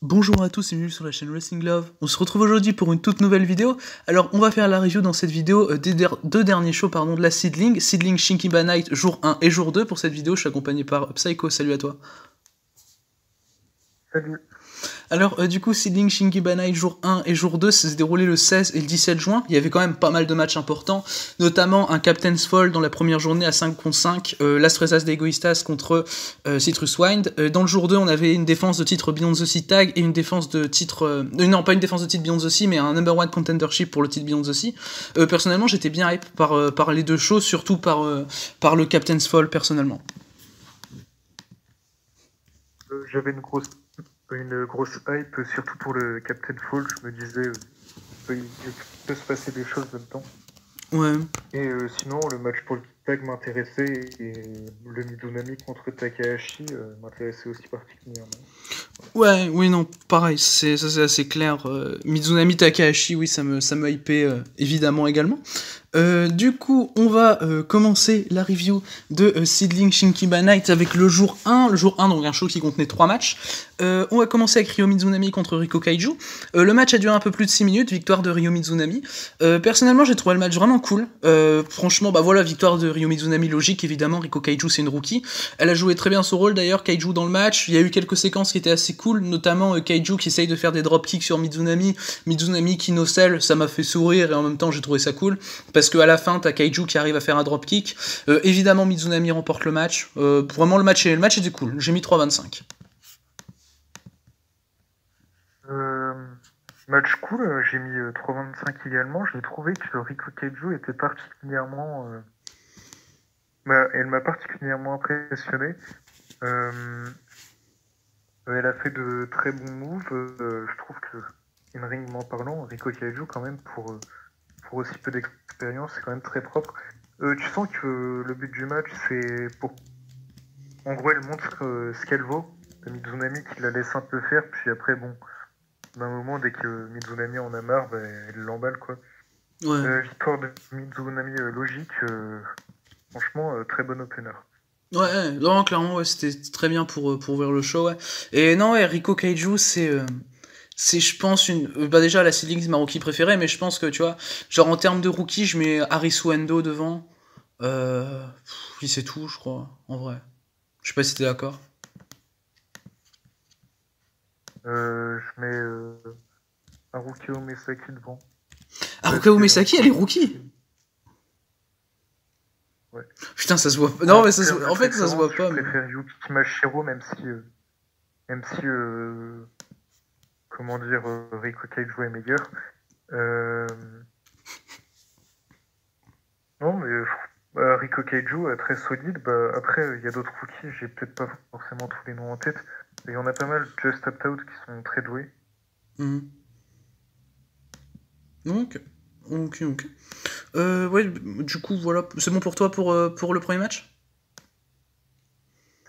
Bonjour à tous et bienvenue sur la chaîne Wrestling Love. On se retrouve aujourd'hui pour une toute nouvelle vidéo. Alors on va faire la review dans cette vidéo des deux derniers shows de la Seedling Shinkiba Night jour 1 et jour 2. Pour cette vidéo je suis accompagné par Psycho, salut à toi. Salut. Alors du coup Seedling Shinkiba Night jour 1 et jour 2 ça s'est déroulé le 16 et le 17 juin. Il y avait quand même pas mal de matchs importants, notamment un Captain's Fall dans la première journée à 5 contre 5, Las Fresas de Egoistas contre Citrus Wind. Dans le jour 2 on avait une défense de titre Beyond the Sea Tag et une défense de titre... non pas une défense de titre Beyond the Sea mais un number one contendership pour le titre Beyond the Sea. Personnellement j'étais bien hype par les deux shows, surtout par le Captain's Fall personnellement. J'avais une grosse hype, surtout pour le Captain Fall. Je me disais, il peut se passer des choses là-dedans. Ouais. Et sinon, le match pour le tag m'intéressait et le Mizunami contre Takahashi m'intéressait aussi particulièrement. Ouais, oui, non, pareil, c'est assez clair. Mizunami Takahashi, oui, ça me hypait évidemment également. Du coup, on va commencer la review de Seedling Shinkiba Night avec le jour 1. Le jour 1, donc un show qui contenait 3 matchs. On va commencer avec Ryo Mizunami contre Riko Kaiju. Le match a duré un peu plus de 6 minutes, victoire de Ryo Mizunami. Personnellement, j'ai trouvé le match vraiment cool. Franchement, bah voilà, victoire de Ryo Mizunami, logique, évidemment. Riko Kaiju, c'est une rookie. Elle a joué très bien son rôle d'ailleurs, Kaiju dans le match. Il y a eu quelques séquences qui étaient assez cool, notamment Kaiju qui essaye de faire des dropkicks sur Mizunami. Mizunami qui no-sell, ça m'a fait sourire et en même temps, j'ai trouvé ça cool. Parce qu'à la fin, t'as Kaiju qui arrive à faire un dropkick. Évidemment, Mizunami remporte le match. Vraiment, le match était cool. J'ai mis 3,25. Match cool, j'ai mis 3,25 également. J'ai trouvé que Riko Kaiju était particulièrement... elle m'a particulièrement impressionné. Elle a fait de très bons moves. Je trouve que, in-ringment parlant, Riko Kaiju, quand même, pour aussi peu d'expérience, c'est quand même très propre. Tu sens que le but du match, c'est pour... En gros, elle montre ce qu'elle vaut. Mizunami qui la laisse un peu faire, puis après, bon, d'un moment, dès que Mizunami en a marre, elle l'emballe, quoi. Ouais. Victoire de Mizunami logique. Franchement, très bon opener. Ouais, non, clairement, ouais, c'était très bien pour ouvrir le show, ouais. Et non, ouais, Riko Kaiju, c'est, je pense, bah déjà, la Seedling, c'est ma rookie préférée, mais je pense que, tu vois, genre en termes de rookie, je mets Arisu Endo devant. Puis c'est tout, je crois, en vrai. Je sais pas si t'es d'accord. Je mets Haruka Umesaki devant. Haruka Umesaki, elle est rookie. Ouais. Putain, ça se voit pas. Non, mais ça se voit... En fait, ça se voit pas. Je préfère Yuki Mashiro, même si comment dire, Riko Kaiju est meilleur. Non, mais Riko Kaiju, très solide. Après, il y a d'autres rookies, j'ai peut-être pas forcément tous les noms en tête. Il y en a pas mal, Just Opt Out, qui sont très doués. Ok. Ouais, du coup, voilà. C'est bon pour toi pour le premier match?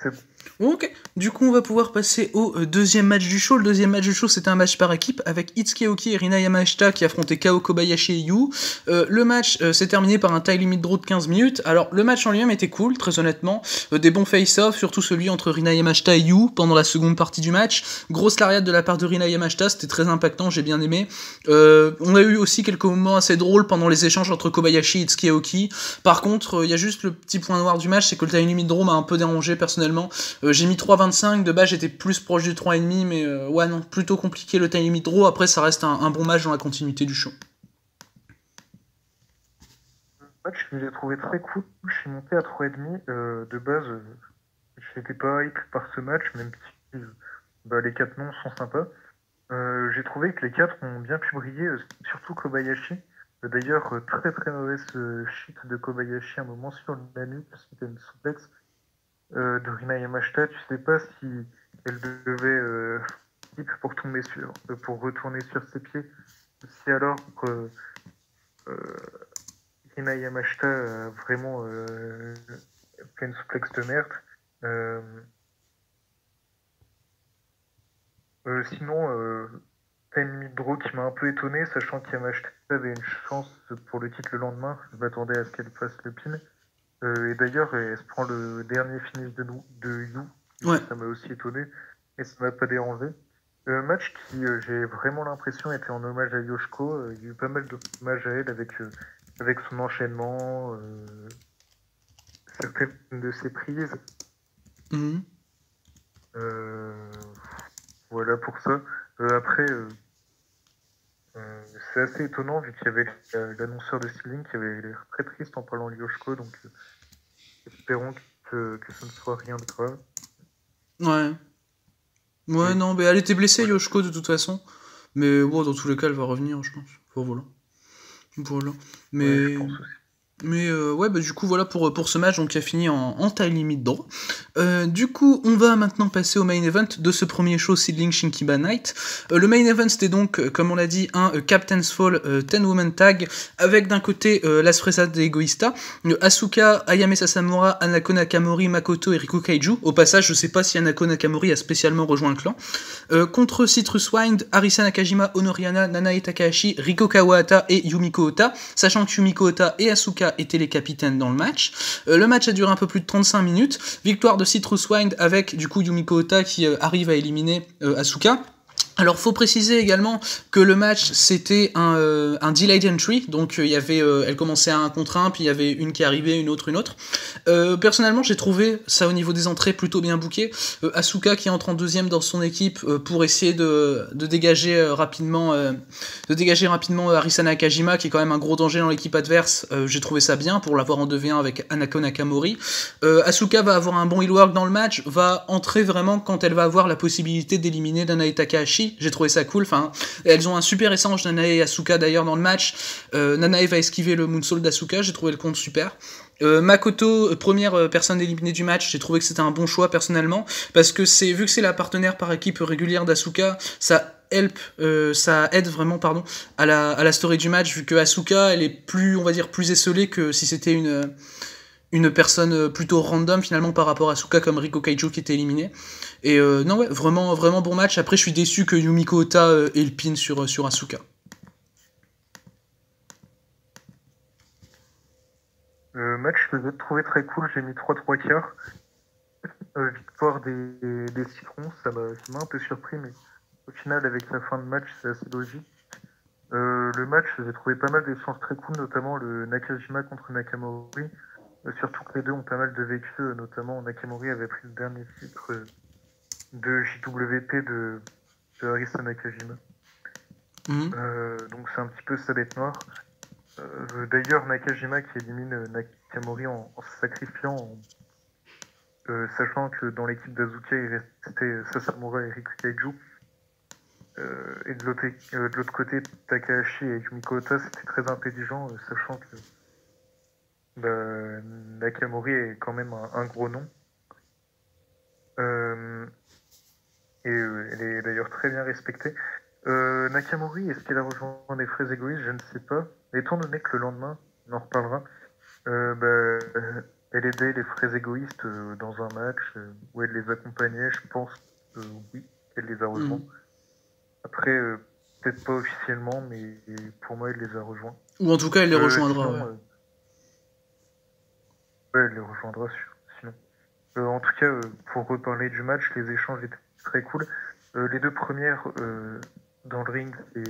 C'est bon. Ok, du coup on va pouvoir passer au deuxième match du show. Le deuxième match du show c'était un match par équipe avec Itsuki Aoki et Rina Yamashita qui affrontaient Kao Kobayashi et Yu. Le match s'est terminé par un time limit draw de 15 minutes. Alors le match en lui-même était cool, très honnêtement. Des bons face-off, surtout celui entre Rina Yamashita et Yu pendant la seconde partie du match. Grosse lariat de la part de Rina Yamashita, c'était très impactant, j'ai bien aimé. On a eu aussi quelques moments assez drôles pendant les échanges entre Kobayashi et Itsuki Aoki. Par contre, il y a juste le petit point noir du match, c'est que le time limit draw m'a un peu dérangé personnellement. J'ai mis 3,25, de base j'étais plus proche du 3,5, mais ouais non, plutôt compliqué le time limit draw, après ça reste un bon match dans la continuité du show. Le match, je l'ai trouvé très cool, je suis monté à 3,5, de base, je n'étais pas hype par ce match, même si les 4 noms sont sympas. J'ai trouvé que les 4 ont bien pu briller, surtout Kobayashi. D'ailleurs, très très mauvaise shit de Kobayashi à un moment sur la nuque, c'était une souplex. De Rina Yamashita, tu sais pas si elle devait pour pour retourner sur ses pieds, si alors Rina Yamashita a vraiment fait une souplex de merde. Sinon, time limit draw qui m'a un peu étonné, sachant qu'Yamashita avait une chance pour le titre le lendemain. Je m'attendais à ce qu'elle fasse le pin. Et d'ailleurs, elle se prend le dernier finish de Yu. Ouais. Ça m'a aussi étonné, mais ça m'a pas dérangé. Match qui, j'ai vraiment l'impression, était en hommage à Yoshiko. Il y a eu pas mal d'hommages à elle avec son enchaînement, certaines de ses prises. Mhm. Voilà pour ça. Après, c'est assez étonnant vu qu'il y avait l'annonceur de Stealing qui avait l'air très triste en parlant de Yoshiko, donc espérons que ce ne soit rien de grave. Ouais. Ouais, Et non, mais elle était blessée, voilà. Yoshiko, de toute façon. Mais bon, dans tous les cas, elle va revenir, je pense. Enfin, voilà. Voilà. Ouais, je Mais pense aussi. Ouais, bah, du coup, voilà pour ce match donc, qui a fini en taille limite droit. Du coup, on va maintenant passer au main event de ce premier show Seedling Shinkiba Night. Le main event, c'était donc, comme on l'a dit, un Captain's Fall 10-woman tag avec d'un côté Las Fresas de Egoista, Asuka, Ayame Sasamura, Anako Nakamori, Makoto et Riku Kaiju. Au passage, je sais pas si Anako Nakamori a spécialement rejoint le clan. Contre Citrus Wind, Arisa Nakajima, Honoriana, Nanae Takahashi, Riko Kawahata et Yumiko Ota, sachant que Yumiko Ota et Asuka étaient les capitaines dans le match. Le match a duré un peu plus de 35 minutes. Victoire de Citrus Wind avec du coup Yumiko Ota qui arrive à éliminer Asuka. Alors faut préciser également que le match c'était un delayed entry, donc il y avait, elle commençait à 1 contre 1, puis il y avait une qui arrivait, une autre. Personnellement j'ai trouvé ça au niveau des entrées plutôt bien booké. Asuka qui entre en deuxième dans son équipe pour essayer de dégager rapidement Arisa Nakajima qui est quand même un gros danger dans l'équipe adverse. J'ai trouvé ça bien pour l'avoir en 2v1 avec Anako Nakamori. Asuka va avoir un bon heel work dans le match, va entrer vraiment quand elle va avoir la possibilité d'éliminer Nanae Takahashi. J'ai trouvé ça cool. Enfin, elles ont un super échange, Nanae et Asuka d'ailleurs dans le match. Nanae va esquiver le moonsault d'Asuka, j'ai trouvé le compte super. Makoto, première personne éliminée du match, j'ai trouvé que c'était un bon choix personnellement, parce que vu que c'est la partenaire par équipe régulière d'Asuka, ça aide vraiment à la story du match, vu que Asuka elle est plus, on va dire, plus esselée que si c'était une personne plutôt random finalement par rapport à Asuka comme Riko Kaiju qui était éliminé. Et non ouais, vraiment, vraiment bon match. Après je suis déçu que Yumiko Ota ait le pin sur Asuka. Match que j'ai trouvé très cool, j'ai mis 3 quarts. Victoire des Citrons, ça m'a un peu surpris, mais au final, avec la fin de match, c'est assez logique. Le match, j'ai trouvé pas mal d'échanges très cool, notamment le Nakajima contre Nakamori. Surtout que les deux ont pas mal de vécu, notamment Nakamori avait pris le dernier titre de JWP de Arisa Nakajima. Donc c'est un petit peu sa bête noire. D'ailleurs, Nakajima qui élimine Nakamori en se sacrifiant, sachant que dans l'équipe d'Azuka, il restait Sasamura et Riku Kaiju. Et de l'autre côté, Takahashi et Yumiko Ota, c'était très intelligent, sachant que Nakamori est quand même un gros nom. Et elle est d'ailleurs très bien respectée. Nakamori, est-ce qu'elle a rejoint les fraises égoïstes? Je ne sais pas. Étant donné que le lendemain, on en reparlera, elle aidait les fraises égoïstes dans un match où elle les accompagnait. Je pense que oui, elle les a rejoints. Après, peut-être pas officiellement, mais pour moi, elle les a rejoints. Ou en tout cas, elle les rejoindra. Sinon, ouais, elle les rejoindra sinon. En tout cas, pour reparler du match, les échanges étaient très cool. Les deux premières dans le ring, c'est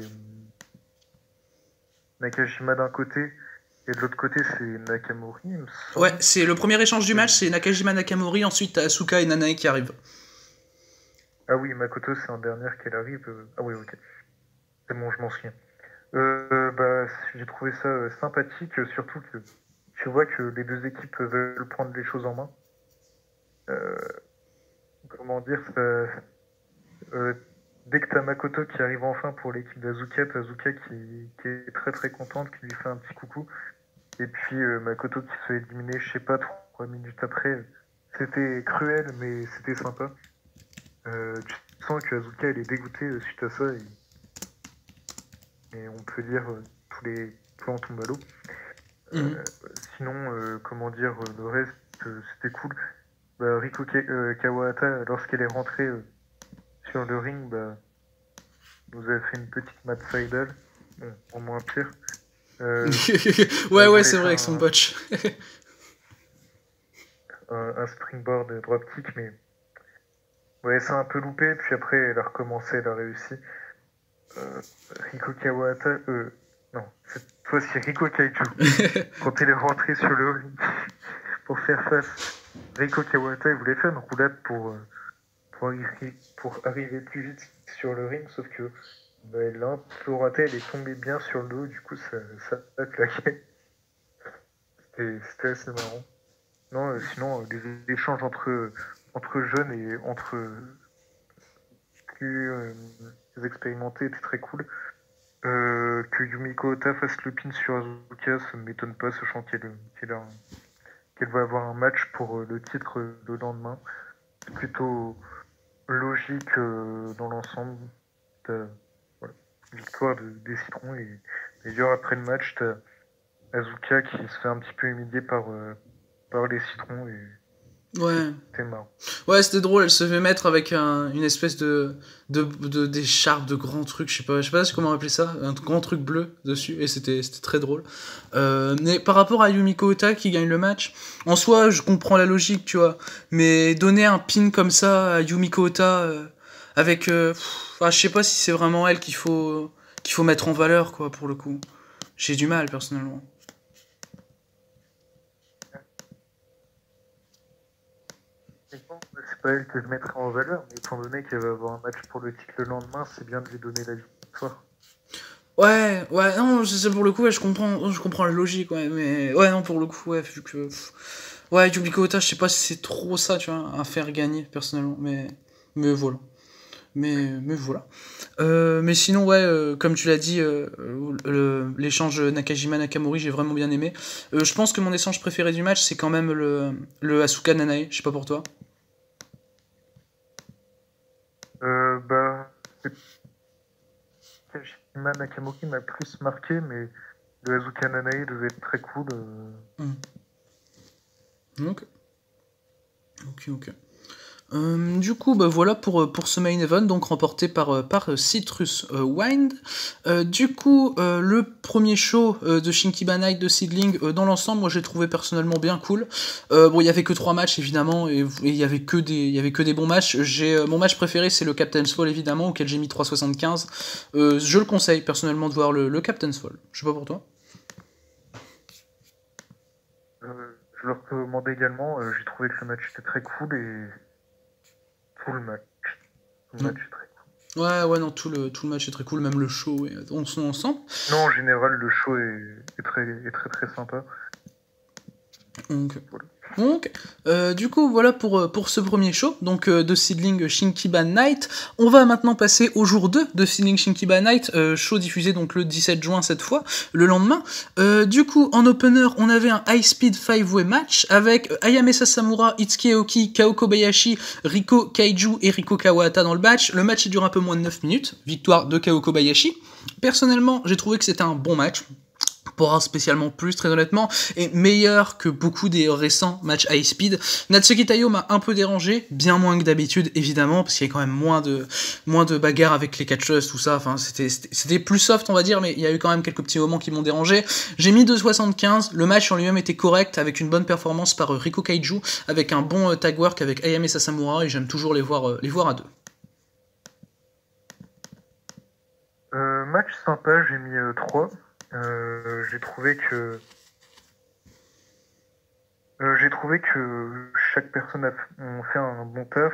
Nakajima d'un côté, et de l'autre côté, c'est Nakamori, il me semble. Ouais, c'est le premier échange du match, c'est Nakajima Nakamori, ensuite t'as Asuka et Nanae qui arrivent. Ah oui, Makoto, c'est en dernière qu'elle arrive. Ah oui, ok. C'est bon, je m'en souviens. J'ai trouvé ça sympathique, surtout que tu vois que les deux équipes veulent prendre les choses en main. Comment dire, dès que t'as Makoto qui arrive enfin pour l'équipe d'Azuka, t'as Azuka qui est très très contente, qui lui fait un petit coucou. Et puis Makoto qui se fait éliminer, je sais pas, 3 minutes après. C'était cruel, mais c'était sympa. Tu sens que Azuka elle est dégoûtée suite à ça. Et on peut dire tous les plans tombent à l'eau. Sinon, comment dire, le reste, c'était cool. Riko Kawahata, lorsqu'elle est rentrée sur le ring, nous a fait une petite Mad Seidel, bon, en moins pire. ouais, c'est vrai, avec son botch. un springboard dropkick, mais Ouais, c'est un peu loupé, puis après, elle a recommencé, elle a réussi. Riko Kawata, non, cette fois c'est Riko Kaiju. Quand elle est rentrée sur le ring pour faire face, Riko Kawata, il voulait faire une roulade pour arriver plus vite sur le ring, sauf que elle l'a un peu raté, elle est tombée bien sur le dos, du coup ça a claqué. C'était assez marrant. Non, sinon, les échanges entre jeunes et entre plus expérimentés étaient très cool. Que Yumiko Ota fasse le pin sur Azuka, ça ne m'étonne pas, sachant qu'elle va avoir un match pour le titre le lendemain. C'est plutôt logique dans l'ensemble. Voilà, victoire des citrons. Et d'ailleurs, après le match, t'as Azuka qui se fait un petit peu humilier par les citrons. Et Ouais. c'était marrant. Ouais, c'était drôle, elle se fait mettre avec une espèce d'écharpe, de grand truc, je sais pas comment appeler ça, un grand truc bleu dessus, et c'était très drôle. Mais par rapport à Yumiko Ota qui gagne le match, en soi, je comprends la logique, tu vois, mais donner un pin comme ça à Yumiko Ota, avec... je sais pas si c'est vraiment elle qu'il faut mettre en valeur, quoi, pour le coup. J'ai du mal, personnellement. C'est pas elle que je mettrai en valeur, mais étant donné qu'elle va avoir un match pour le titre le lendemain, c'est bien de lui donner la victoire. Ouais, non, pour le coup, ouais, je comprends la logique, ouais, mais ouais, non, pour le coup, ouais, vu que. Ouais, Yumiko Ota, je sais pas si c'est trop ça, tu vois, à faire gagner, personnellement, mais voilà. Mais voilà. Mais sinon, ouais, comme tu l'as dit, l'échange Nakajima-Nakamori, j'ai vraiment bien aimé. Je pense que mon échange préféré du match, c'est quand même le Asuka Nanae, je sais pas pour toi. Bah, c'est Kajima Nakamori m'a plus marqué, mais le Azuka Nanae devait être très cool. Ok. Ok. Du coup, bah voilà pour ce main event, donc remporté par Citrus Wind. Du coup, le premier show de Shinkiba Night de Seedling, dans l'ensemble, moi j'ai trouvé personnellement bien cool. Bon, il y avait que 3 matchs évidemment, et il y avait que des bons matchs. Mon match préféré, c'est le Captain's Fall évidemment, auquel j'ai mis 3,75. Je le conseille personnellement de voir le Captain's Fall. Je sais pas pour toi. Je le recommande également. J'ai trouvé que le match était très cool et tout le match. Tout le Non. match est très Ouais, non, tout le match est très cool, même le show, et on sont ensemble. cool. Non, en général, le show est très sympa. Donc, Voilà. du coup, voilà pour ce premier show donc de Seedling Shinkiba Night. On va maintenant passer au jour 2 de Seedling Shinkiba Night, show diffusé donc le 17 juin cette fois, le lendemain. Du coup, en opener, on avait un high speed 5-way match avec Ayame Sasamura, Itsuki Aoki, Kao Kobayashi, Riko Kaiju et Riko Kawata dans le match. Le match il dure un peu moins de 9 minutes, victoire de Kao Kobayashi. Personnellement, j'ai trouvé que c'était un bon match. Pas spécialement plus, très honnêtement, et meilleur que beaucoup des récents matchs high speed. Natsuki Tayo m'a un peu dérangé, bien moins que d'habitude, évidemment, parce qu'il y a quand même moins de bagarres avec les catcheuses, tout ça. Enfin, c'était plus soft, on va dire, mais il y a eu quand même quelques petits moments qui m'ont dérangé. J'ai mis 2,75. Le match en lui-même était correct, avec une bonne performance par Riko Kaiju, avec un bon tag work avec Ayame Sasamura, et j'aime toujours les voir à deux. Match sympa, j'ai mis 3. J'ai trouvé que chaque personne a fait un bon taf.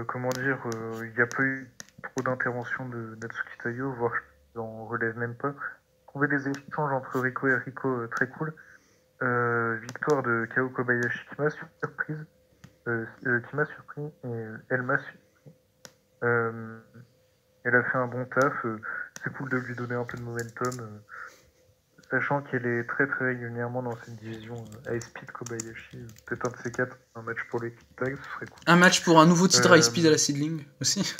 Comment dire, il n'y a pas eu trop d'intervention de Natsuki Tayo, voire je n'en relève même pas. J'ai trouvé des échanges entre Riko et Riko très cool. Victoire de Kao Kobayashi qui m'a surpris et elle m'a surpris. Elle a fait un bon taf. C'est cool de lui donner un peu de momentum. Sachant qu'elle est très régulièrement dans cette division High Speed Kobayashi, peut-être un de ces quatre, un match pour les tags, ce serait cool. Un match pour un nouveau titre high speed à la Seedling aussi.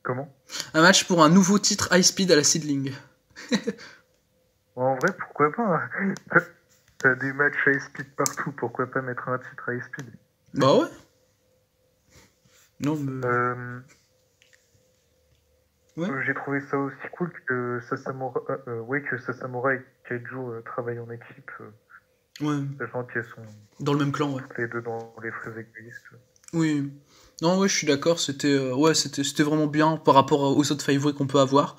Comment? Un match pour un nouveau titre high speed à la Seedling. En vrai, pourquoi pas? T'as des matchs high speed partout, pourquoi pas mettre un titre high speed? Bah ouais. Non, mais... Ouais. J'ai trouvé ça aussi cool que Sasamura et Kaiju travaillent en équipe. Ouais. Sachant qu'elles sont dans le même clan, ouais. Les deux dans les fraises égoïstes. Oui. Non, ouais, je suis d'accord, c'était vraiment bien par rapport aux autres five-way qu'on peut avoir.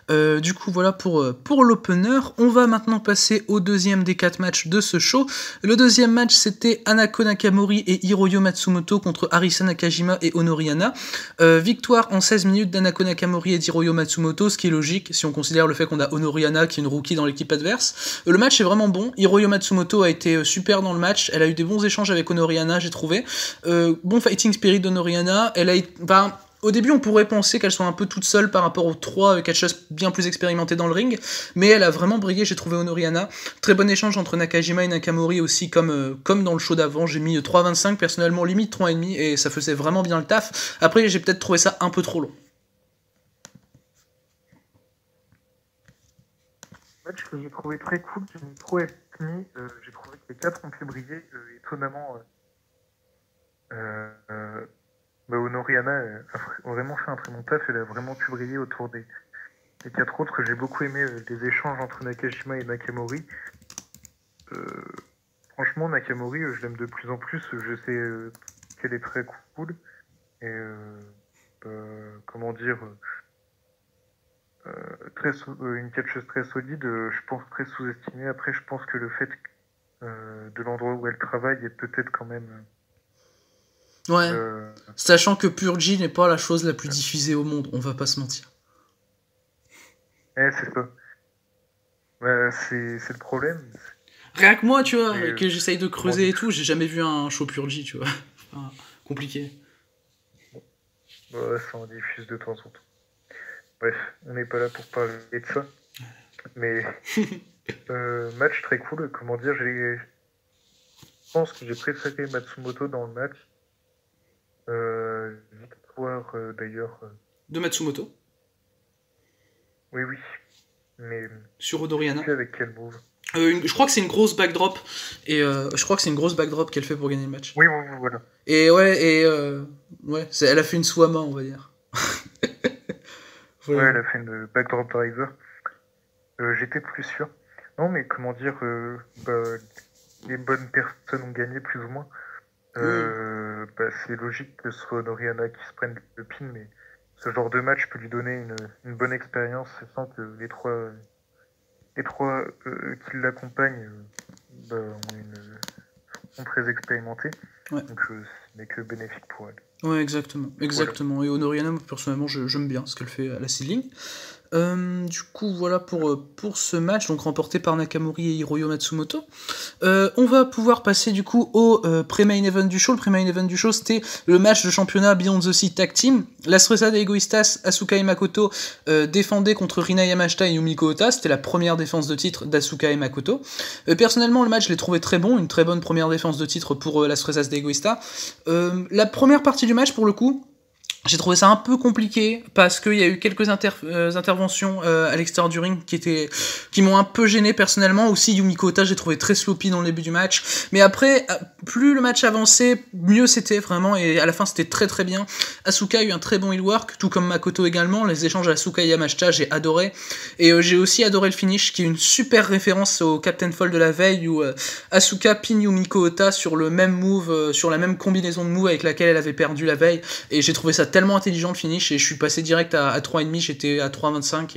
Du coup, voilà pour l'opener. On va maintenant passer au deuxième des 4 matchs de ce show. Le deuxième match, c'était Hanako Nakamori et Hiroyo Matsumoto contre Arisa Nakajima et Honori Hana. Victoire en 16 minutes d'Hanako Nakamori et d'Hiroyo Matsumoto, ce qui est logique si on considère le fait qu'on a Honori Hana qui est une rookie dans l'équipe adverse. Le match est vraiment bon. Hiroyo Matsumoto a été super dans le match. Elle a eu des bons échanges avec Honori Hana, j'ai trouvé. Bon fighting spirit d'Honori Hana. Au début, on pourrait penser qu'elle soit un peu toute seule par rapport aux 3 catcheuses bien plus expérimentées dans le ring, mais elle a vraiment brillé, j'ai trouvé Honori Hana. Très bon échange entre Nakajima et Nakamori aussi, comme dans le show d'avant. J'ai mis 3,25, personnellement, limite 3,5, et ça faisait vraiment bien le taf. Après, j'ai peut-être trouvé ça un peu trop long. Match que j'ai trouvé très cool, j'ai mis 3,5. J'ai trouvé que les 4 ont pu briller étonnamment. Honori Hana a vraiment fait un très bon taf, elle a vraiment pu briller autour des 4 autres. J'ai beaucoup aimé les échanges entre Nakajima et Nakamori. Franchement, Nakamori, je l'aime de plus en plus. Je sais qu'elle est très cool. Et comment dire, une catcheuse très solide, je pense très sous-estimée. Après, je pense que le fait de l'endroit où elle travaille est peut-être quand même. Ouais. Sachant que Purgy n'est pas la chose la plus diffusée au monde, on va pas se mentir. C'est ça. C'est le problème. Rien que moi, tu vois, que j'essaye de creuser et tout, j'ai jamais vu un show Purgy, tu vois. Enfin, compliqué. Ouais, ça en diffuse de temps en temps. Bref, on n'est pas là pour parler de ça. Mais match très cool, comment dire, je pense que j'ai préféré Matsumoto dans le match. Victoire d'ailleurs. De Matsumoto. Oui. Mais sur Honori Hana. Avec quel move je crois que c'est une grosse backdrop qu'elle fait pour gagner le match. Oui, voilà. Et elle a fait une Swama, on va dire. Voilà. Ouais, elle a fait une backdrop driver. J'étais plus sûr. Non, mais comment dire, les bonnes personnes ont gagné plus ou moins. C'est logique que ce soit Honori Hana qui se prenne le pin, mais ce genre de match peut lui donner une bonne expérience, sans que les trois qui l'accompagnent sont très expérimentés. Ouais. Donc ce n'est que bénéfique pour elle. Ouais, exactement. Voilà. Et Honori Hana, personnellement, j'aime bien ce qu'elle fait à la seedling. Du coup, voilà pour ce match, donc remporté par Nakamori et Hiroyo Matsumoto. On va pouvoir passer du coup au pré-main event du show. Le pré-main event du show, c'était le match de championnat Beyond the Sea Tag Team. Las Fresas de Egoistas, Asuka et Makoto défendaient contre Rina Yamashita et Yumiko Ota. C'était la première défense de titre d'Asuka et Makoto. Personnellement, le match, je l'ai trouvé très bon, une très bonne première défense de titre pour Las Fresas de Egoistas. La première partie du match, pour le coup, j'ai trouvé ça un peu compliqué parce qu'il y a eu quelques interventions à l'extérieur du ring qui m'ont un peu gêné personnellement. Aussi Yumiko Ota, j'ai trouvé très sloppy dans le début du match. Mais après, plus le match avançait, mieux c'était vraiment, et à la fin c'était très très bien. Asuka a eu un très bon heel work, tout comme Makoto également. Les échanges à Asuka et Yamashita, j'ai adoré. Et j'ai aussi adoré le finish, qui est une super référence au Captain Fall de la veille, où Asuka pin Yumiko Ota sur le même move, sur la même combinaison de moves avec laquelle elle avait perdu la veille. Et j'ai trouvé ça tellement intelligent le finish, et je suis passé direct à 3,5, j'étais à 3,25,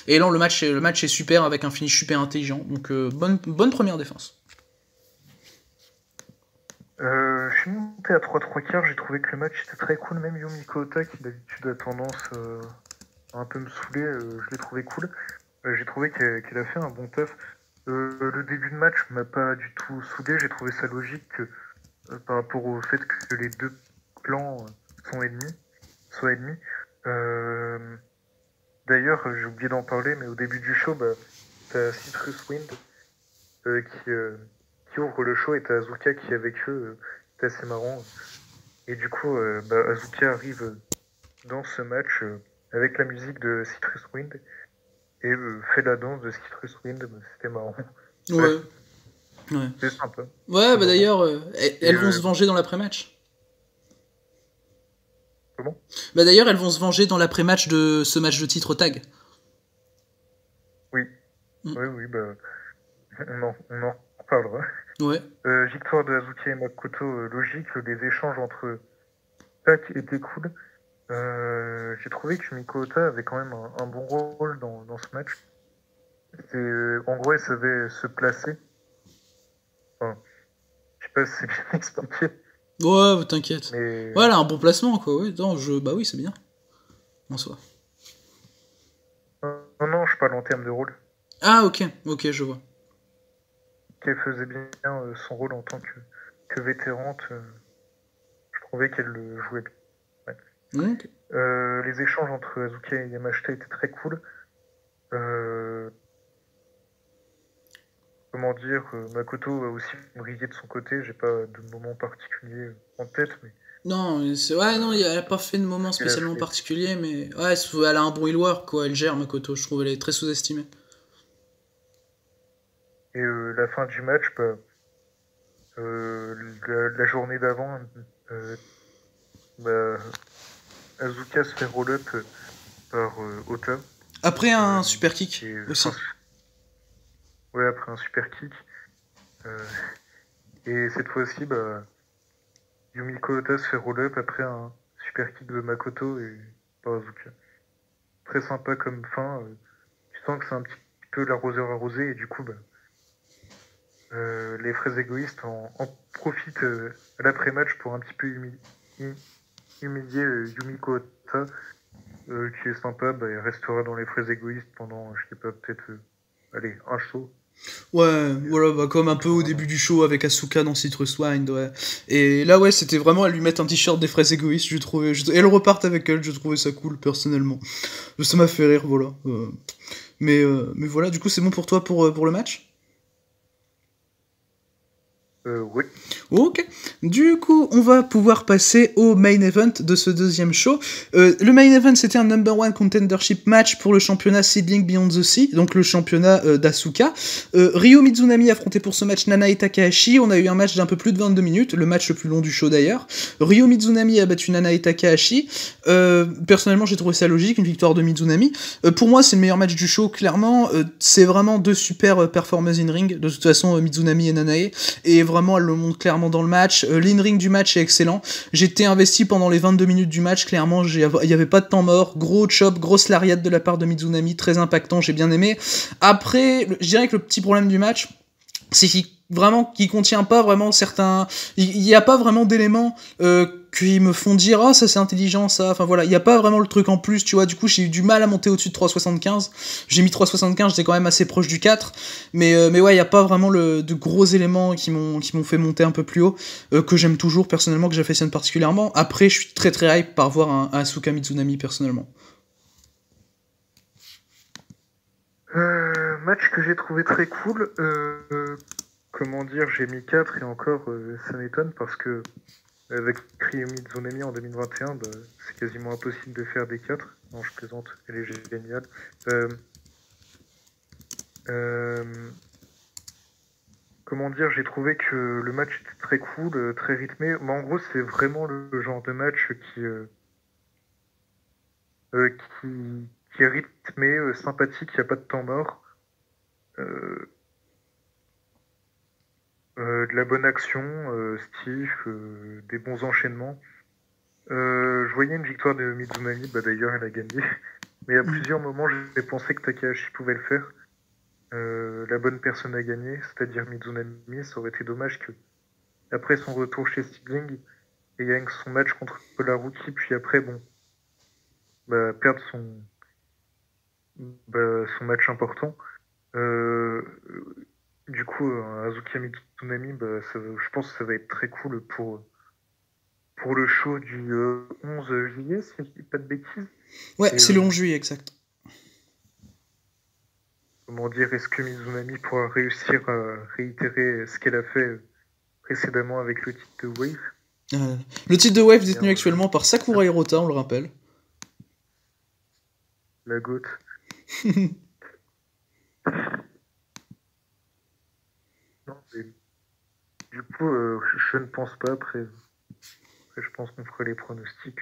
et là le match est super avec un finish super intelligent, donc bonne première défense. Je suis monté à 3/3/4, j'ai trouvé que le match était très cool, même Yumiko Ota qui d'habitude a tendance à un peu me saouler, je l'ai trouvé cool. J'ai trouvé qu'elle a fait un bon taf. Le début de match m'a pas du tout saoulé, j'ai trouvé ça logique par rapport au fait que les deux clans soient ennemis. D'ailleurs, j'ai oublié d'en parler, mais au début du show, t'as Citrus Wind qui ouvre le show, et t'as Asuka qui est avec eux. C'est assez marrant. Et du coup, Asuka arrive dans ce match avec la musique de Citrus Wind et fait la danse de Citrus Wind. C'était marrant. Ouais. C'est sympa. Ouais, d'ailleurs, elles vont se venger dans l'après-match. Comment ? D'ailleurs, elles vont se venger dans l'après-match de ce match de titre tag. Oui. Oui, on en reparlera. Ouais. Victoire de Asuka et Makoto, logique. Les échanges entre l'attaque était cool. J'ai trouvé que Yumiko Ota avait quand même un bon rôle dans ce match. En gros, elle savait se placer. Enfin, je sais pas si c'est bien expliqué, Ouais, t'inquiète. mais Ouais, elle a un bon placement, quoi. Oui, non, bah oui, c'est bien. En soi. non, je parle en termes de rôle. Ah, ok, ok, je vois. Qu'elle faisait bien son rôle en tant que vétérante. Je trouvais qu'elle le jouait bien. Ouais. Ok. Les échanges entre Azuka et Yamashita étaient très cool. Comment dire, Makoto a aussi brillé de son côté. J'ai pas de moment particulier en tête, mais Non, ouais, non, elle a pas fait de moment ce qu'elle a spécialement fait. particulier, mais ouais, elle a un bon healwork, quoi. Elle gère Makoto, je trouve, elle est très sous-estimée. Et la fin du match, bah, la journée d'avant, bah, Azuka se fait roll-up par Ota. Après un Euh, super kick et, aussi. ouais, après un super kick. Et cette fois-ci, bah, Yumiko Ota se fait roll-up après un super kick de Makoto et par Azuka. Très sympa comme fin. Tu sens que c'est un petit peu l'arroseur arrosé et du coup, bah, les fraises égoïstes en profitent à l'après-match pour un petit peu humilier Yumiko Ota, qui est sympa. Bah, il restera dans les fraises égoïstes pendant, je sais pas, peut-être, allez, un show. Ouais, Et, voilà, bah, comme un peu au voilà. début du show avec Asuka dans Citrus Wind, ouais. Et là, ouais, c'était vraiment à lui mettre un t-shirt des fraises égoïstes, je trouvais. Et elle repart avec elle, je trouvais ça cool, personnellement. Ça m'a fait rire, voilà. Mais voilà, du coup, c'est bon pour toi pour le match? Oui. Ok. Du coup, on va pouvoir passer au main event de ce deuxième show. Le main event, c'était un number one contendership match pour le championnat Seedling Beyond the Sea, donc le championnat d'Asuka. Ryo Mizunami affrontait pour ce match Nanae Takahashi. On a eu un match d'un peu plus de 22 minutes, le match le plus long du show d'ailleurs. Ryo Mizunami a battu Nanae Takahashi. Personnellement, j'ai trouvé ça logique, une victoire de Mizunami. Pour moi, c'est le meilleur match du show, clairement. C'est vraiment deux super performers in ring. De toute façon, Mizunami et Nanae. Et vraiment, elle le montre clairement dans le match. L'in-ring du match est excellent. J'étais investi pendant les 22 minutes du match, clairement, il n'y avait pas de temps mort. Gros chop, grosse lariat de la part de Mizunami, très impactant, j'ai bien aimé. Après, je dirais que le petit problème du match, c'est qu'il contient pas vraiment certains, il y a pas vraiment d'éléments qui me font dire ah ça c'est intelligent ça, enfin voilà, il y a pas vraiment le truc en plus, tu vois. Du coup j'ai eu du mal à monter au-dessus de 3,75. J'ai mis 3,75, j'étais quand même assez proche du 4, mais ouais, il y a pas vraiment de gros éléments qui m'ont fait monter un peu plus haut, que j'aime toujours personnellement, que j'affectionne particulièrement. Après je suis très très hype par voir un Asuka Mizunami personnellement. Match que j'ai trouvé très cool. Comment dire, j'ai mis 4 et encore, ça m'étonne parce que avec Ryo Mizunami en 2021, bah, c'est quasiment impossible de faire des 4. Non, je plaisante, elle est géniale. Comment dire, j'ai trouvé que le match était très cool, très rythmé. Mais en gros, c'est vraiment le genre de match qui est rythmé, sympathique, il n'y a pas de temps mort. De la bonne action, stiff, des bons enchaînements. Je voyais une victoire de Mizunami, bah d'ailleurs elle a gagné. Mais à plusieurs moments, j'ai pensé que Takahashi pouvait le faire. La bonne personne a gagné, c'est-à-dire Mizunami. Ça aurait été dommage que, après son retour chez Sibling, et gagne son match contre la rookie, puis après, bon, bah, perdre son match important. Du coup, Azuki Mizunami, bah, je pense que ça va être très cool pour le show du 11 juillet, si je dis pas de bêtises. Ouais, Et c'est le 11 juillet exact. comment dire, est-ce que Mizunami pourra réussir à réitérer ce qu'elle a fait précédemment avec le titre de Wave? Le titre de Wave Bien, détenu actuellement par Sakura Hirota, on le rappelle. la GOAT. Non, du coup, je ne pense pas. Après, je pense qu'on fera les pronostics.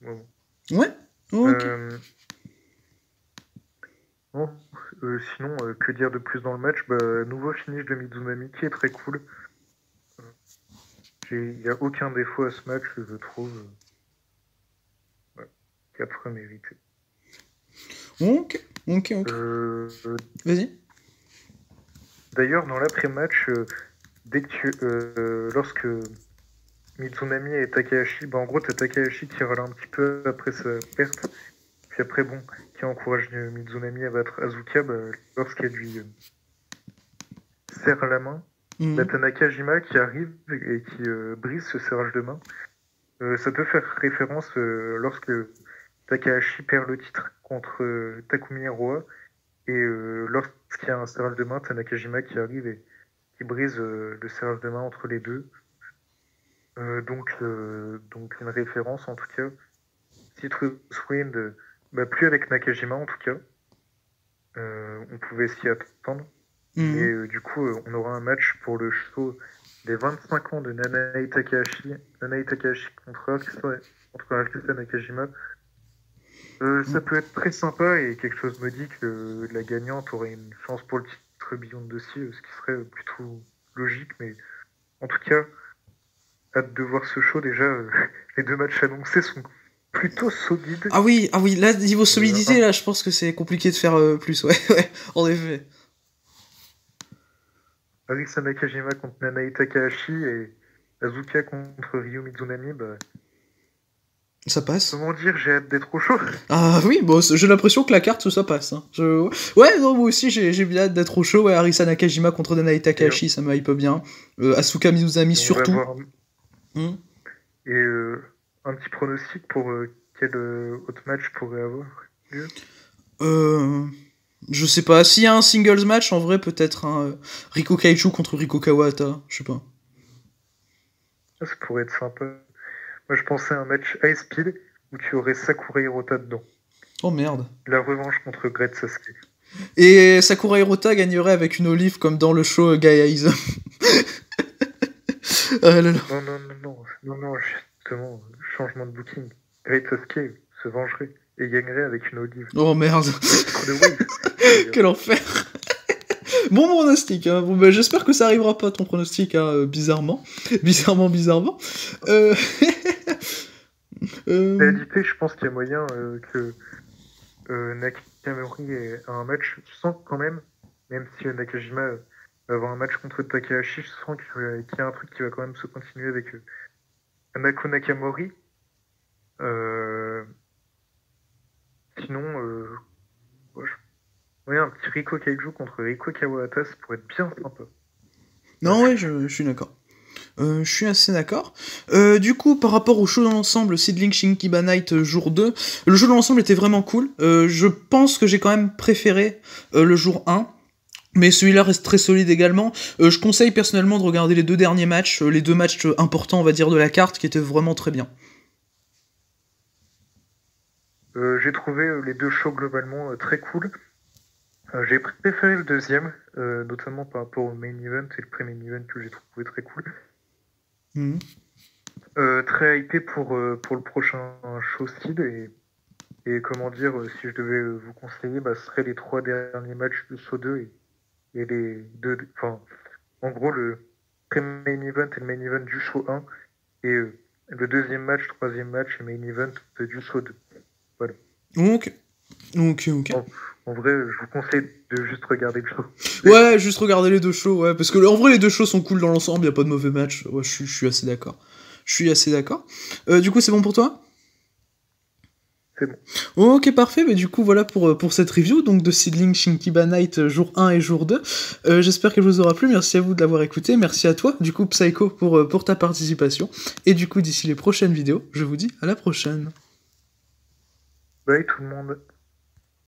Bon. Ouais, ok. Bon, sinon, que dire de plus dans le match? Bah, nouveau finish de Mizunami qui est très cool. Il n'y a aucun défaut à ce match, je trouve. 4 mérités. Ok. Vas-y. D'ailleurs, dans l'après-match, lorsque Mizunami et Takahashi, en gros, t'as Takahashi qui râle un petit peu après sa perte, puis après, qui encourage Mizunami à battre Asuka, lorsqu'elle lui serre la main, t'as Nakajima qui arrive et qui brise ce serrage de main. Ça peut faire référence lorsque Takahashi perd le titre contre Takumi Iroha, et lorsqu'il y a un serrage de main, t'as Nakajima qui arrive et qui brise le serrage de main entre les deux. Donc une référence en tout cas. Citrus Wind, plus avec Nakajima en tout cas. On pouvait s'y attendre. Et du coup, on aura un match pour le show des 25 ans de Nanae Takahashi. Nanae Takahashi contre Arisa Nakajima. Ça peut être très sympa et quelque chose me dit que la gagnante aurait une chance pour le titre Beyond the Sea, ce qui serait plutôt logique. Mais en tout cas, hâte de voir ce show. Déjà, les 2 matchs annoncés sont plutôt solides. Ah oui, là, niveau solidité, là, je pense que c'est compliqué de faire plus, ouais, en effet. Arisa Nakajima contre Nanae Takahashi et Asuka contre Ryo Mizunami, ça passe. Comment dire, j'ai hâte d'être au chaud. Ah oui, j'ai l'impression que la carte, ça passe. Hein. Ouais, non, moi aussi, j'ai bien hâte d'être au chaud. Ouais, Arisa Nakajima contre Nanae Takahashi, ça me hype bien. Asuka Mizunami surtout. Et un petit pronostic pour quel autre match pourrait avoir lieu Je sais pas. S'il y a un singles match, en vrai, peut-être un Riko Kaiju contre Riko Kawahata. Je sais pas. Ça pourrait être sympa. Moi, je pensais à un match High Speed où tu aurais Sakura Hirota dedans. Oh merde. La revanche contre Great Sasuke. Et Sakura Hirota gagnerait avec une olive comme dans le show Gaia Is. Non, justement, changement de booking. Great Sasuke se vengerait et gagnerait avec une olive. Oh merde. Quel enfer. Bon pronostic, hein. Bon, j'espère que ça arrivera pas ton pronostic, hein, bizarrement. Bizarrement. Réalité, je pense qu'il y a moyen que Nakamori ait un match. Je sens quand même si Nakajima va avoir un match contre Takahashi, je sens qu'il y a un truc qui va quand même se continuer avec Anako Nakamori. Sinon, un petit Riko Kaiju contre Riko Kawahata, ça pourrait être bien sympa. Non, ouais, je suis d'accord. Je suis assez d'accord. Du coup, par rapport au show dans l'ensemble, Seedling Shinkiba Night jour 2, le show dans l'ensemble était vraiment cool. Je pense que j'ai quand même préféré le jour 1. Mais celui-là reste très solide également. Je conseille personnellement de regarder les 2 derniers matchs, les 2 matchs importants, on va dire, de la carte, qui étaient vraiment très bien. J'ai trouvé les 2 shows globalement très cool. J'ai préféré le deuxième, notamment par rapport au main event et le pré-main event que j'ai trouvé très cool. Très hypé pour le prochain show Seed et comment dire, si je devais vous conseiller, ce serait les 3 derniers matchs du show 2 et les 2, en gros le pré-main event et le main event du show 1 et le deuxième match, troisième match et main event du show 2. Voilà. Ok. En vrai, je vous conseille de juste regarder le show. Ouais, juste regarder les 2 shows, ouais, parce que en vrai les 2 shows sont cool dans l'ensemble, y a pas de mauvais match. Ouais, je suis assez d'accord. Du coup, c'est bon pour toi ? C'est bon. Ok, parfait, mais du coup, voilà pour cette review, donc de Seedling Shinkiba Night jour 1 et jour 2. J'espère qu'elle vous aura plu, merci à vous de l'avoir écouté, merci à toi, du coup, Psycho, pour ta participation. Et du coup, d'ici les prochaines vidéos, je vous dis à la prochaine. Bye tout le monde.